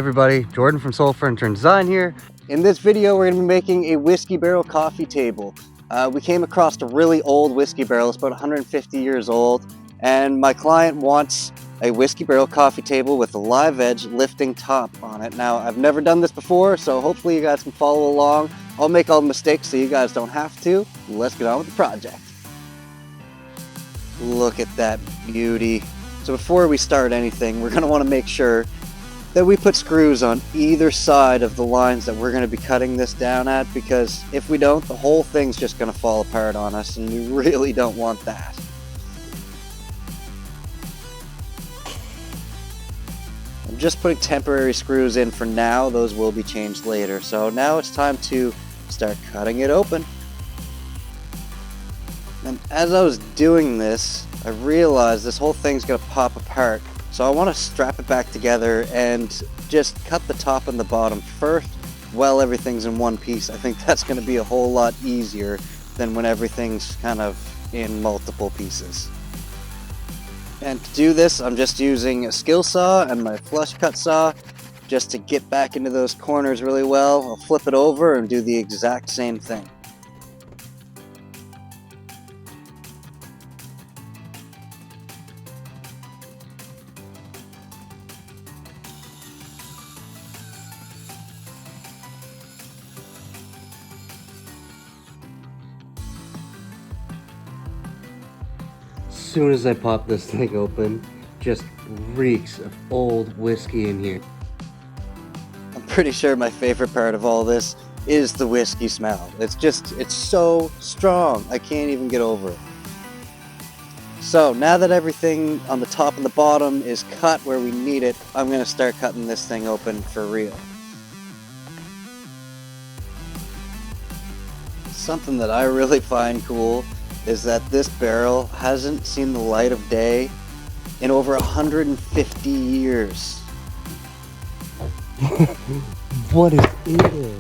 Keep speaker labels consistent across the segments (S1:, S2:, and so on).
S1: Everybody, Jordan from Soul Furniture and Design here. In this video we're going to be making a whiskey barrel coffee table. We came across a really old whiskey barrel. It's about 150 years old, and my client wants a whiskey barrel coffee table with a live edge lifting top on it. Now, I've never done this before, so hopefully you guys can follow along. I'll make all the mistakes so you guys don't have to. Let's get on with the project. Look at that beauty. So before we start anything, we're going to want to make sure that we put screws on either side of the lines that we're going to be cutting this down at, because if we don't, the whole thing's just going to fall apart on us, and we really don't want that. I'm just putting temporary screws in for now. Those will be changed later. So now it's time to start cutting it open. And as I was doing this, I realized this whole thing's going to pop apart. So I want to strap it back together and just cut the top and the bottom first while everything's in one piece. I think that's going to be a whole lot easier than when everything's kind of in multiple pieces. And to do this, I'm just using a skill saw and my flush cut saw just to get back into those corners really well. I'll flip it over and do the exact same thing. As soon as I pop this thing open, just reeks of old whiskey in here. I'm pretty sure my favorite part of all this is the whiskey smell. It's so strong, I can't even get over it. So now that everything on the top and the bottom is cut where we need it, I'm going to start cutting this thing open for real. Something that I really find cool is that this barrel hasn't seen the light of day in over 150 years.
S2: What is it?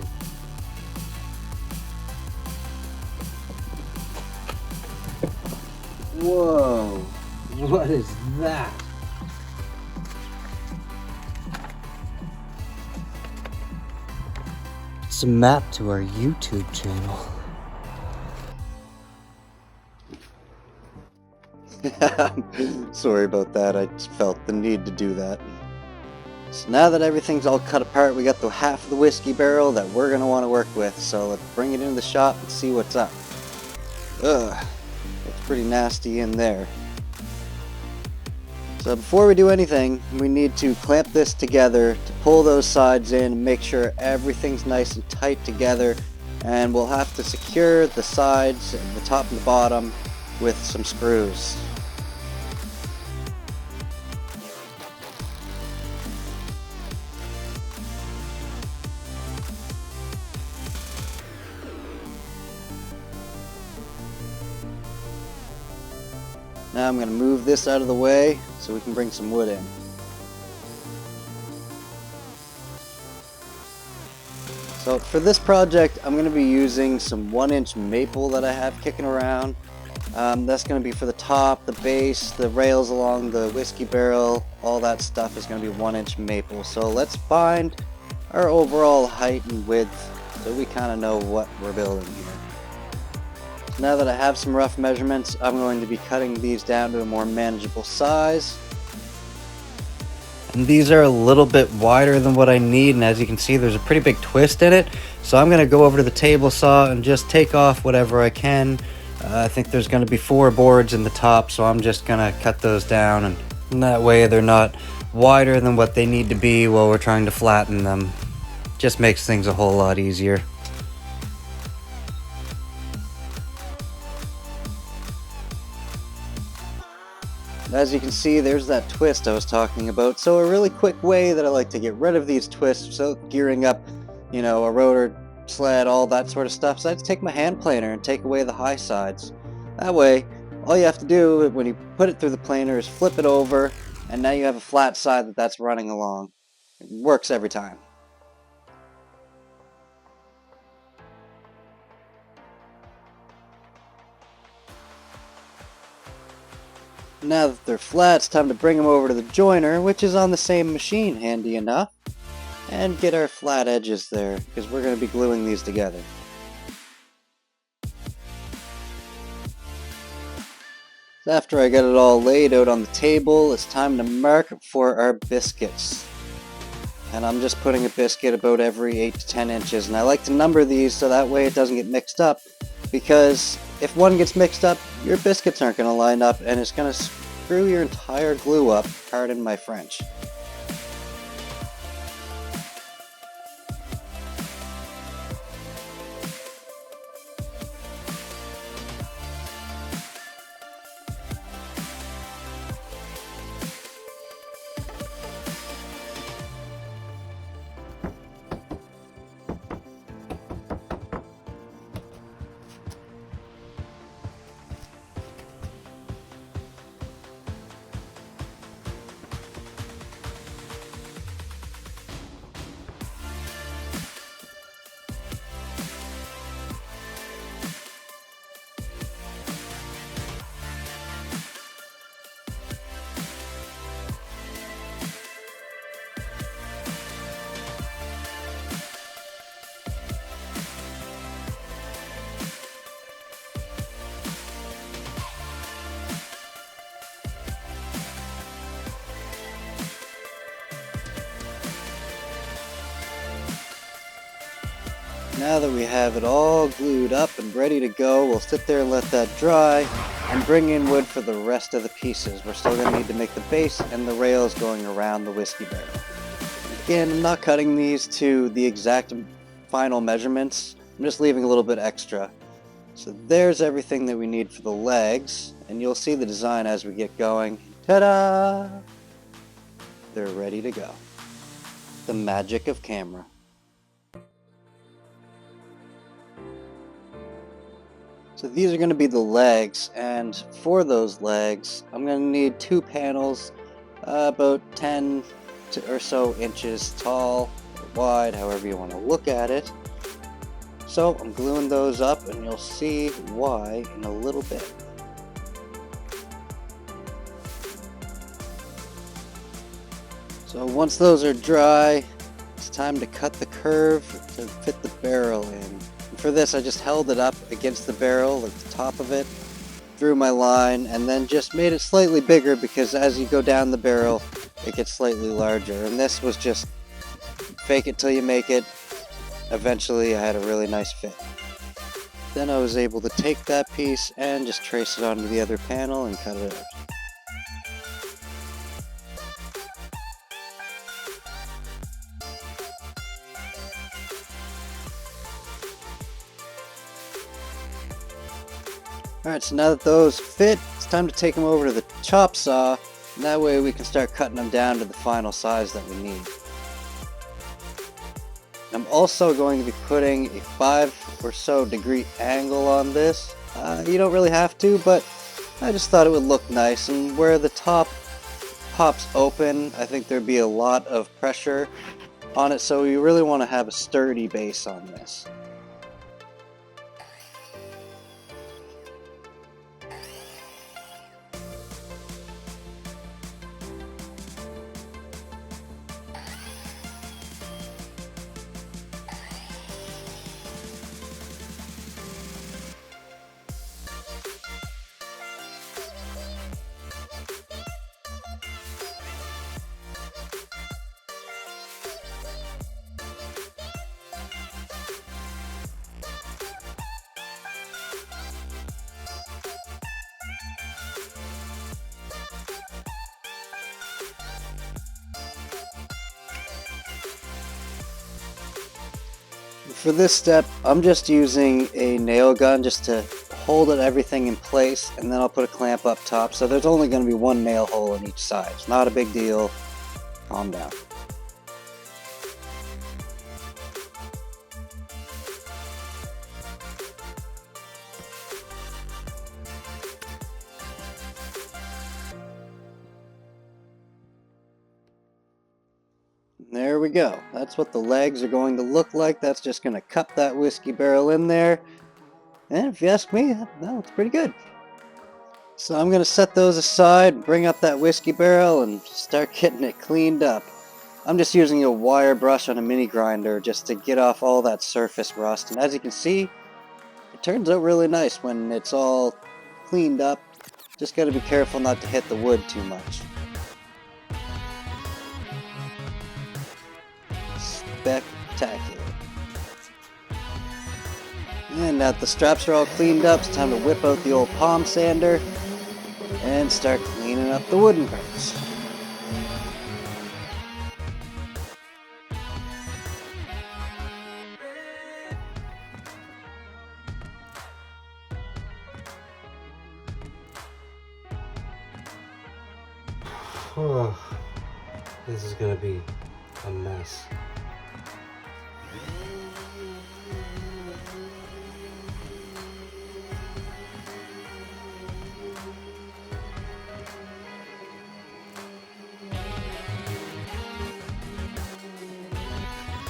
S1: Whoa, what is that?
S2: It's a map to our YouTube channel.
S1: Sorry about that, I just felt the need to do that. So now that everything's all cut apart, we got the half of the whiskey barrel that we're going to want to work with. So let's bring it into the shop and see what's up. Ugh, it's pretty nasty in there. So before we do anything, we need to clamp this together to pull those sides in and make sure everything's nice and tight together. And we'll have to secure the sides, and the top and the bottom, with some screws. Now I'm going to move this out of the way so we can bring some wood in. So for this project, I'm going to be using some 1-inch maple that I have kicking around. That's going to be for the top, the base, the rails along the whiskey barrel, all that stuff is going to be 1-inch maple. So let's find our overall height and width so we kind of know what we're building here. Now that I have some rough measurements, I'm going to be cutting these down to a more manageable size. And these are a little bit wider than what I need, and as you can see, there's a pretty big twist in it. So I'm going to go over to the table saw and just take off whatever I can. I think there's going to be 4 boards in the top, so I'm just going to cut those down, and that way they're not wider than what they need to be while we're trying to flatten them. Just makes things a whole lot easier. As you can see, there's that twist I was talking about. So a really quick way that I like to get rid of these twists, so gearing up, you know, a rotor sled, all that sort of stuff, so I have to take my hand planer and take away the high sides. That way, all you have to do when you put it through the planer is flip it over, and now you have a flat side that's running along. It works every time. Now that they're flat, it's time to bring them over to the joiner, which is on the same machine, handy enough. and get our flat edges there, because we're going to be gluing these together. So after I got it all laid out on the table, it's time to mark for our biscuits. And I'm just putting a biscuit about every 8 to 10 inches, and I like to number these so that way it doesn't get mixed up, because if one gets mixed up, your biscuits aren't going to line up and it's going to screw your entire glue up, pardon my French. Now that we have it all glued up and ready to go, we'll sit there and let that dry and bring in wood for the rest of the pieces. We're still going to need to make the base and the rails going around the whiskey barrel. Again, I'm not cutting these to the exact final measurements. I'm just leaving a little bit extra. So there's everything that we need for the legs, and you'll see the design as we get going. Ta-da! They're ready to go. The magic of camera. So these are going to be the legs, and for those legs I'm going to need 2 panels about 10 or so inches tall or wide, however you want to look at it. So I'm gluing those up, and you'll see why in a little bit. So once those are dry, it's time to cut the curve to fit the barrel in. For this, I just held it up against the barrel, like the top of it, drew my line, and then just made it slightly bigger because as you go down the barrel, it gets slightly larger. And this was just fake it till you make it. Eventually, I had a really nice fit. Then I was able to take that piece and just trace it onto the other panel and cut it out. Alright, so now that those fit, it's time to take them over to the chop saw, and that way we can start cutting them down to the final size that we need. I'm also going to be putting a 5 or so degree angle on this. You don't really have to, but I just thought it would look nice, and where the top pops open, I think there'd be a lot of pressure on it, so you really want to have a sturdy base on this. For this step, I'm just using a nail gun just to hold everything in place, and then I'll put a clamp up top, so there's only going to be one nail hole on each side. It's not a big deal. Calm down. There we go. That's what the legs are going to look like. That's just going to cup that whiskey barrel in there. And if you ask me, that looks pretty good. So I'm going to set those aside, bring up that whiskey barrel, and start getting it cleaned up. I'm just using a wire brush on a mini grinder just to get off all that surface rust, and as you can see, it turns out really nice when it's all cleaned up. Just gotta be careful not to hit the wood too much. Spectacular. And now that the straps are all cleaned up, it's time to whip out the old palm sander and start cleaning up the wooden parts.
S2: Oh, this is gonna be a mess.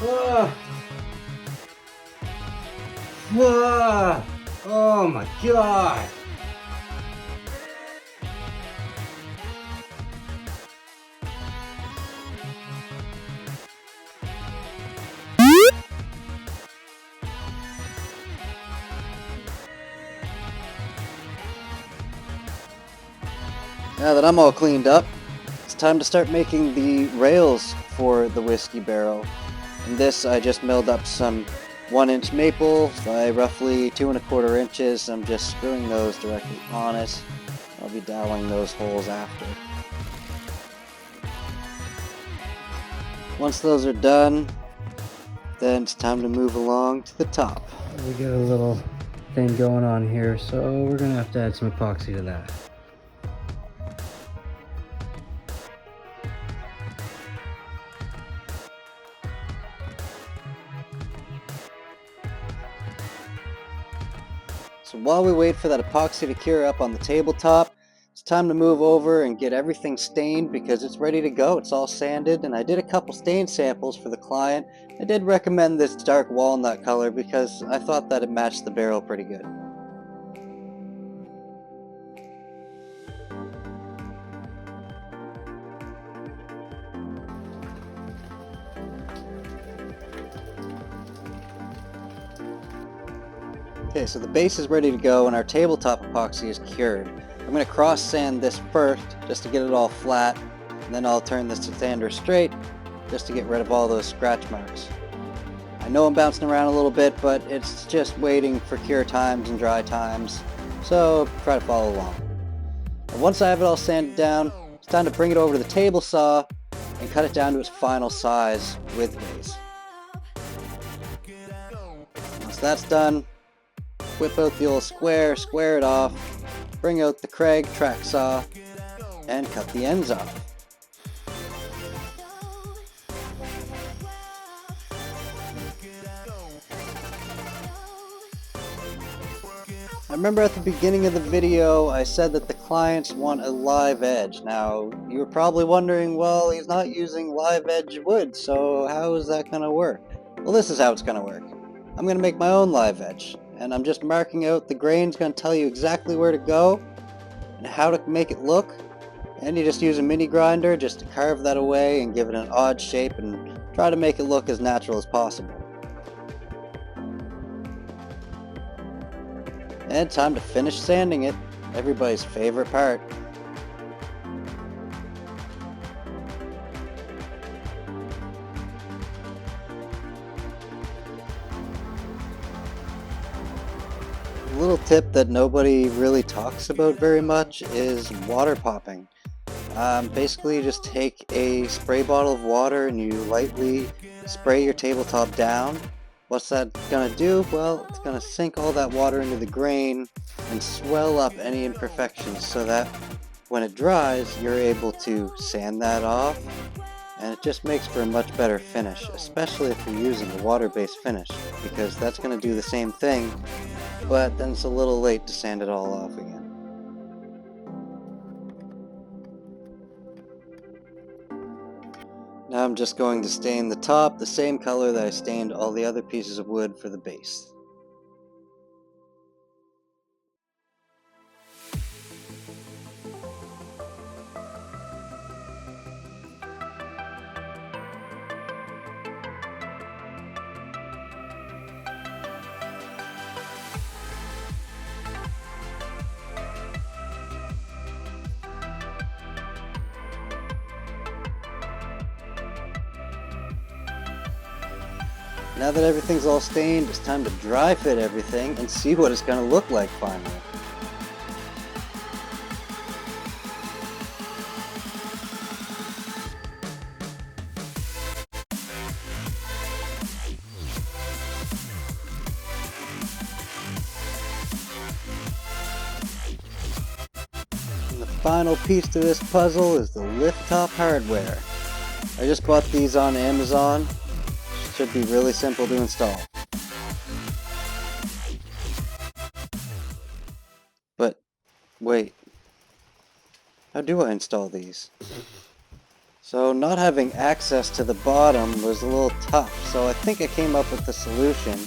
S2: Ah. Ah. Oh my god!
S1: Now that I'm all cleaned up, it's time to start making the rails for the whiskey barrel. In this, I just milled up some 1-inch maple by roughly 2 1/4 inches. I'm just screwing those directly on it. I'll be doweling those holes after. Once those are done, then it's time to move along to the top.
S2: We got a little thing going on here, so we're gonna have to add some epoxy to that.
S1: So while we wait for that epoxy to cure up on the tabletop, it's time to move over and get everything stained because it's ready to go. It's all sanded, and I did a couple stain samples for the client. I did recommend this dark walnut color because I thought that it matched the barrel pretty good. Okay, so the base is ready to go and our tabletop epoxy is cured. I'm going to cross sand this first just to get it all flat, and then I'll turn this sander straight just to get rid of all those scratch marks. I know I'm bouncing around a little bit, but it's just waiting for cure times and dry times, so try to follow along. And once I have it all sanded down, it's time to bring it over to the table saw and cut it down to its final size widthways. Once that's done, whip out the old square it off, bring out the Craig track saw, and cut the ends off. I remember at the beginning of the video I said that the clients want a live edge. Now, you were probably wondering, well, he's not using live edge wood, so how is that going to work? Well, this is how it's going to work. I'm going to make my own live edge, and I'm just marking out the grain's going to tell you exactly where to go and how to make it look, and you just use a mini grinder just to carve that away and give it an odd shape and try to make it look as natural as possible. And time to finish sanding it, everybody's favorite part. A little tip that nobody really talks about very much is water popping. Basically, you just take a spray bottle of water and you lightly spray your tabletop down. What's that going to do? Well, it's going to sink all that water into the grain and swell up any imperfections so that when it dries, you're able to sand that off, and it just makes for a much better finish, especially if you're using a water-based finish, because that's going to do the same thing, but then it's a little late to sand it all off again. Now I'm just going to stain the top the same color that I stained all the other pieces of wood for the base. Now that everything's all stained, it's time to dry fit everything and see what it's going to look like finally. And the final piece to this puzzle is the lift top hardware. I just bought these on Amazon. Should be really simple to install. But wait, how do I install these? So not having access to the bottom was a little tough, so I think I came up with the solution.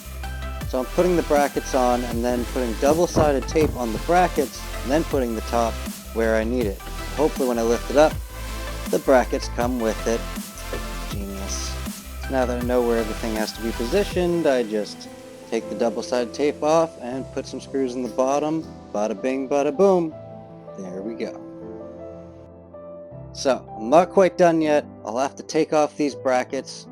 S1: So I'm putting the brackets on and then putting double-sided tape on the brackets and then putting the top where I need it. Hopefully when I lift it up, the brackets come with it. Genius. Now that I know where everything has to be positioned, I just take the double-sided tape off and put some screws in the bottom. Bada bing, bada boom. There we go. So, I'm not quite done yet. I'll have to take off these brackets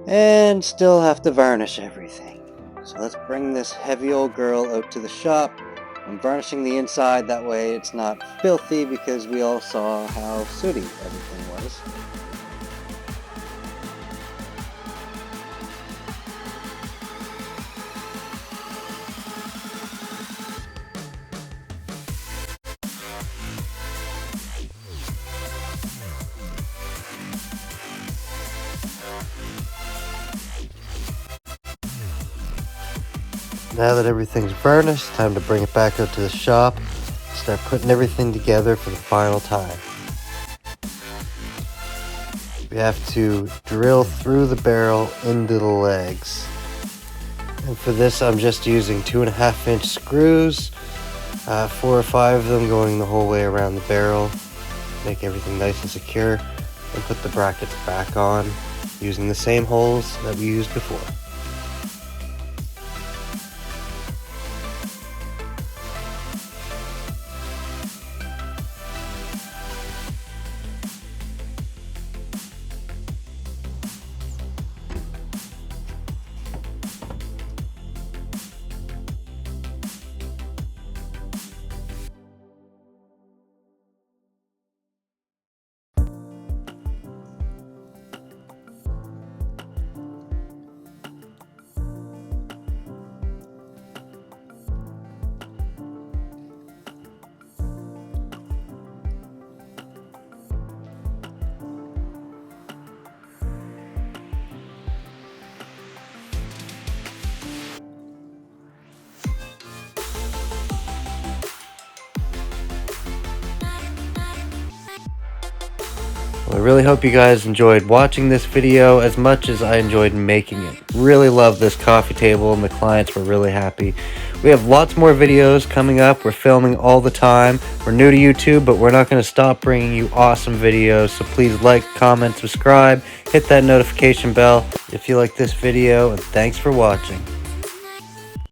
S1: and still have to varnish everything. So let's bring this heavy old girl out to the shop. I'm varnishing the inside, that way it's not filthy because we all saw how sooty everything was. Now that everything's varnished, time to bring it back out to the shop, start putting everything together for the final time. We have to drill through the barrel into the legs. And for this I'm just using 2.5-inch screws, 4 or 5 of them going the whole way around the barrel. Make everything nice and secure, and put the brackets back on using the same holes that we used before. Well, I really hope you guys enjoyed watching this video as much as I enjoyed making it. Really love this coffee table and the clients were really happy. We have lots more videos coming up. We're filming all the time. We're new to YouTube, but we're not going to stop bringing you awesome videos. So please like, comment, subscribe, hit that notification bell if you like this video, and thanks for watching.